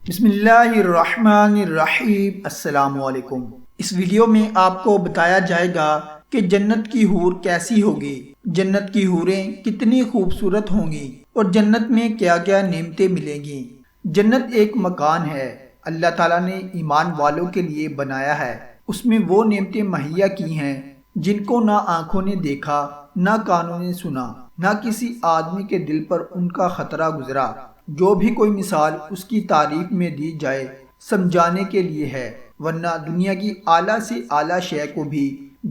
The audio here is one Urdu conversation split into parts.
بسم اللہ الرحمن الرحیم۔ السلام علیکم۔ اس ویڈیو میں آپ کو بتایا جائے گا کہ جنت کی حور کیسی ہوگی، جنت کی حوریں کتنی خوبصورت ہوں گی اور جنت میں کیا کیا نعمتیں ملیں گی۔ جنت ایک مکان ہے، اللہ تعالیٰ نے ایمان والوں کے لیے بنایا ہے۔ اس میں وہ نعمتیں مہیا کی ہیں جن کو نہ آنکھوں نے دیکھا، نہ کانوں نے سنا، نہ کسی آدمی کے دل پر ان کا خطرہ گزرا۔ جو بھی کوئی مثال اس کی تعریف میں دی جائے سمجھانے کے لیے ہے، ورنہ دنیا کی اعلیٰ سے اعلیٰ شے کو بھی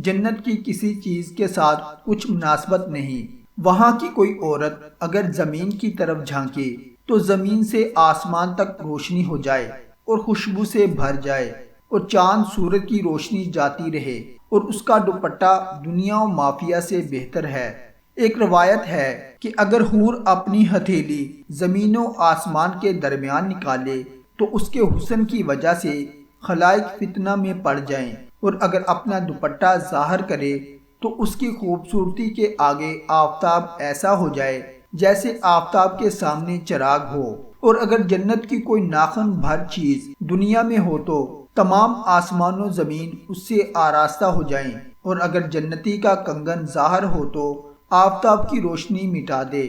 جنت کی کسی چیز کے ساتھ کچھ مناسبت نہیں۔ وہاں کی کوئی عورت اگر زمین کی طرف جھانکے تو زمین سے آسمان تک روشنی ہو جائے اور خوشبو سے بھر جائے، اور چاند سورج کی روشنی جاتی رہے، اور اس کا دوپٹہ دنیا و مافیہ سے بہتر ہے۔ ایک روایت ہے کہ اگر حور اپنی ہتھیلی زمین و آسمان کے درمیان نکالے تو اس کے حسن کی وجہ سے خلائق فتنہ میں پڑ جائیں، اور اگر اپنا دوپٹہ ظاہر کرے تو اس کی خوبصورتی کے آگے آفتاب ایسا ہو جائے جیسے آفتاب کے سامنے چراغ ہو، اور اگر جنت کی کوئی ناخن بھر چیز دنیا میں ہو تو تمام آسمان و زمین اس سے آراستہ ہو جائیں، اور اگر جنتی کا کنگن ظاہر ہو تو آفتاب کی روشنی مٹا دے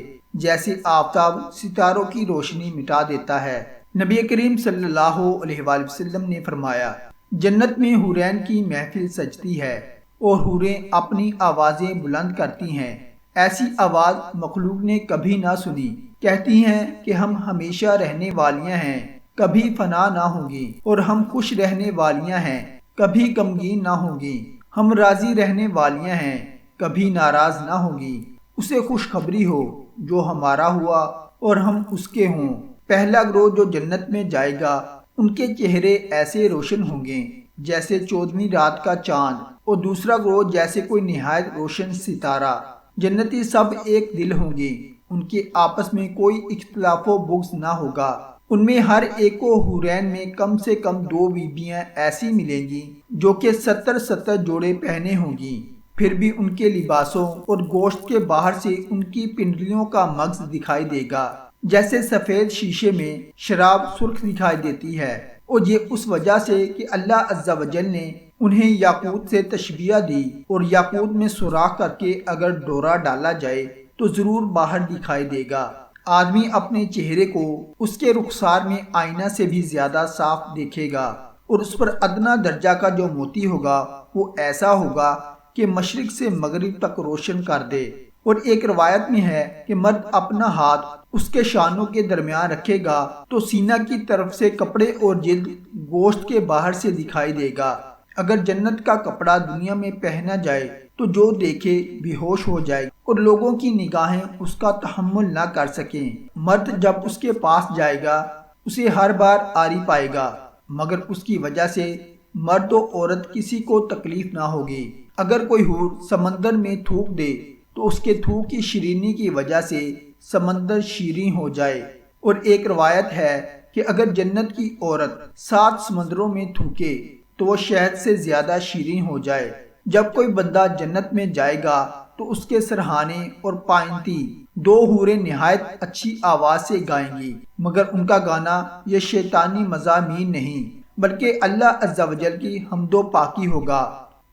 جیسے آفتاب ستاروں کی روشنی مٹا دیتا ہے۔ نبی کریم صلی اللہ علیہ وآلہ وسلم نے فرمایا، جنت میں حورین کی محفل سجتی ہے اور حوریں اپنی آوازیں بلند کرتی ہیں، ایسی آواز مخلوق نے کبھی نہ سنی۔ کہتی ہیں کہ ہم ہمیشہ رہنے والیاں ہیں، کبھی فنا نہ ہوں گی، اور ہم خوش رہنے والیاں ہیں، کبھی غمگین نہ ہوں گی، ہم راضی رہنے والیاں ہیں، کبھی ناراض نہ ہوگی۔ اسے خوشخبری ہو جو ہمارا ہوا اور ہم اس کے ہوں۔ پہلا گروہ جو جنت میں جائے گا ان کے چہرے ایسے روشن ہوں گے جیسے 14ویں رات کا چاند، اور دوسرا گروہ جیسے کوئی نہایت روشن ستارہ۔ جنتی سب ایک دل ہوں گے، ان کے آپس میں کوئی اختلاف و بغض نہ ہوگا۔ ان میں ہر ایک کو حورین میں کم سے کم 2 بیویاں ایسی ملیں گی جو کہ 70 جوڑے پہنے ہوں گی، پھر بھی ان کے لباسوں اور گوشت کے باہر سے ان کی پنڈلیوں کا مغز دکھائی دے گا، جیسے سفید شیشے میں شراب سرخ دکھائی دیتی ہے، اور یہ اس وجہ سے کہ اللہ عز و جل نے انہیں یاقوت سے تشبیہ دی، اور یاقوت میں سوراخ کر کے اگر ڈورا ڈالا جائے تو ضرور باہر دکھائی دے گا۔ آدمی اپنے چہرے کو اس کے رخسار میں آئینہ سے بھی زیادہ صاف دیکھے گا، اور اس پر ادنا درجہ کا جو موتی ہوگا وہ ایسا ہوگا کہ مشرق سے مغرب تک روشن کر دے۔ اور ایک روایت میں ہے کہ مرد اپنا ہاتھ اس کے شانوں کے درمیان رکھے گا تو سینہ کی طرف سے کپڑے اور جلد گوشت کے باہر سے دکھائی دے گا۔ اگر جنت کا کپڑا دنیا میں پہنا جائے تو جو دیکھے بے ہوش ہو جائے اور لوگوں کی نگاہیں اس کا تحمل نہ کر سکیں۔ مرد جب اس کے پاس جائے گا اسے ہر بار عاری پائے گا، مگر اس کی وجہ سے مرد و عورت کسی کو تکلیف نہ ہوگی۔ اگر کوئی حور سمندر میں تھوک دے تو اس کے تھوک کی شیرینی کی وجہ سے سمندر شیریں ہو جائے، اور ایک روایت ہے کہ اگر جنت کی عورت 7 سمندروں میں تھوکے تو وہ شہد سے زیادہ شیریں ہو جائے۔ جب کوئی بندہ جنت میں جائے گا تو اس کے سرہانے اور پائنتی 2 حوریں نہایت اچھی آواز سے گائیں گی، مگر ان کا گانا یہ شیطانی مضامین نہیں بلکہ اللہ عز و جل کی حمد و پاکی ہوگا۔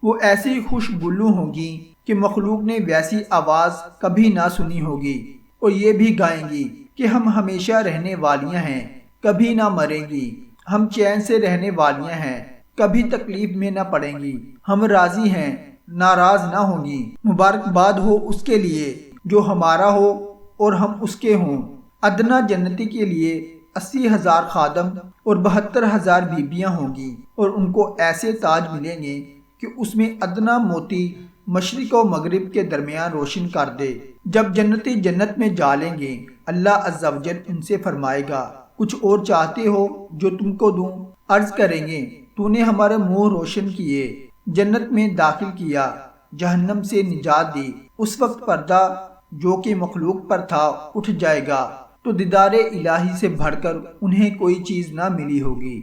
وہ ایسی خوش بولو ہوں گی کہ مخلوق نے ویسی آواز کبھی نہ سنی ہوگی، اور یہ بھی گائیں گی کہ ہم ہمیشہ رہنے والیاں ہیں، کبھی نہ مریں گی، ہم چین سے رہنے والیاں ہیں، کبھی تکلیف میں نہ پڑیں گی، ہم راضی ہیں، ناراض نہ ہوں گی۔ مبارکباد ہو اس کے لیے جو ہمارا ہو اور ہم اس کے ہوں۔ ادنا جنتی کے لیے 80,000 خادم اور 72,000 بیبیاں ہوں گی، اور ان کو ایسے تاج ملیں گے کہ اس میں ادنا موتی مشرق و مغرب کے درمیان روشن کر دے۔ جب جنتی جنت میں جا لیں گے اللہ عز و جل ان سے فرمائے گا، کچھ اور چاہتے ہو جو تم کو دوں؟ عرض کریں گے، تو نے ہمارے منہ روشن کیے، جنت میں داخل کیا، جہنم سے نجات دی۔ اس وقت پردہ جو کہ مخلوق پر تھا اٹھ جائے گا تو دیدار الہی سے بڑھ کر انہیں کوئی چیز نہ ملی ہوگی۔